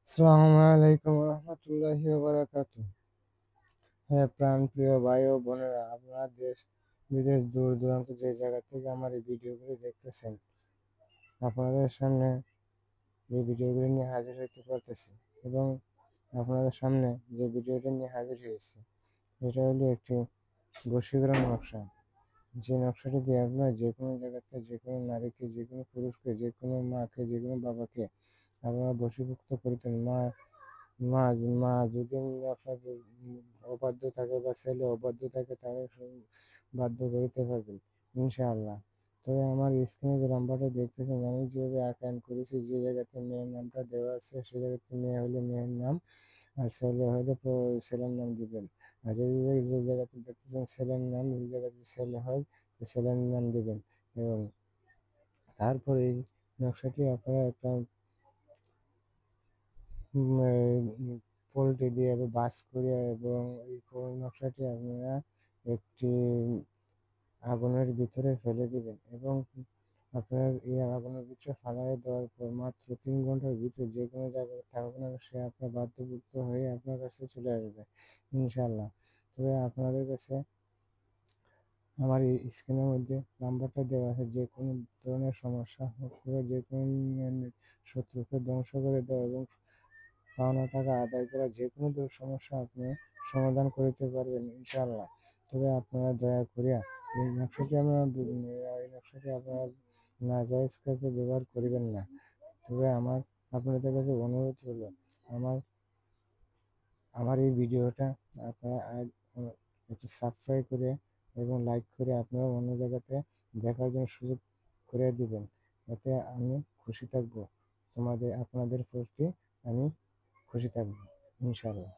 আসসালামু আলাইকুম রহমতুল্লাহি বারাকাতু। হ্যাঁ, প্রাণপ্রিয় ভাই ও বোনেরা, আপনারা দেশ বিদেশ দূর দূরান্ত যে জায়গা থেকে আমার এই ভিডিওগুলি দেখতেছেন, আপনাদের সামনে এই ভিডিওগুলি নিয়ে হাজির হতে পারতেছি। এবং আপনাদের সামনে যে ভিডিওটি নিয়ে হাজির হয়েছি, এটা হলো একটি বশীকরণ নকশা। যে নকশাটি দিয়ে আপনারা যে কোনো জায়গাতে যে কোনো নারীকে, যে কোনো পুরুষকে, যে কোনো মাকে, যে কোনো বাবাকে আপনারা বশীভূত করতেন। মা মা যদি আপনার অবাধ্য থাকে বা ছেলে অবাধ্য থাকে, তাহলে বাধ্য করিতে পারবেন ইনশাআল্লাহ। তবে আমার স্ক্রিনে যে নাম্বারটা দেখতেছেন, আমি যেভাবে আঁকায়ন করেছি, যে জায়গাতে মেয়ের নামটা দেওয়া আছে সে জায়গাতে মেয়ে হলে মেয়ের নাম, আর ছেলে হলে ছেলের নাম দিবেন। আর যে জায়গাতে দেখতেছেন ছেলের নাম, যে জায়গাতে ছেলে হয় তো ছেলের নাম দিবেন। এবং তারপরে এই নকশাটি আপনারা একটা পোল্ট্রি দিয়ে বাস করিয়া, এবং এই নকশাটি আপনারা একটি আগুনের ভিতরে ফেলে দিবেন। এবং আপনার এই আগুনের ভিতরে ফেলায় দেওয়ার পর মাত্র 3 ঘন্টার ভিতরে যে কোনো জায়গায় থাকুক না, সে আপনার বাধ্যযুক্ত হয়ে আপনার কাছে চলে আসবে ইনশাল্লাহ। তবে আপনাদের কাছে আমার এই স্ক্রিনের মধ্যে নাম্বারটা দেওয়া আছে, যে কোনো ধরনের সমস্যা হোক, যে কোনো শত্রুকে ধ্বংস করে দেওয়া এবং পাওনা টাকা আদায় করা, যে কোনো সমস্যা আপনি সমাধান করিতে পারবেন ইনশাআল্লাহ। তবে আপনারা দয়া করিয়া এই নকশাটি আপনারা নাজায়েজ কাজে ব্যবহার করিবেন না। তবে আপনাদের কাছে অনুরোধ হলো, আমার আমার এই ভিডিওটা আপনারা একটু সাবস্ক্রাইব করে এবং লাইক করে আপনারা অন্য জায়গাতে দেখার জন্য সুযোগ করে দিবেন। এতে আমি খুশি থাকবো। আপনাদের প্রতি আমি খুশি থাকবো ইনশাআল্লাহ।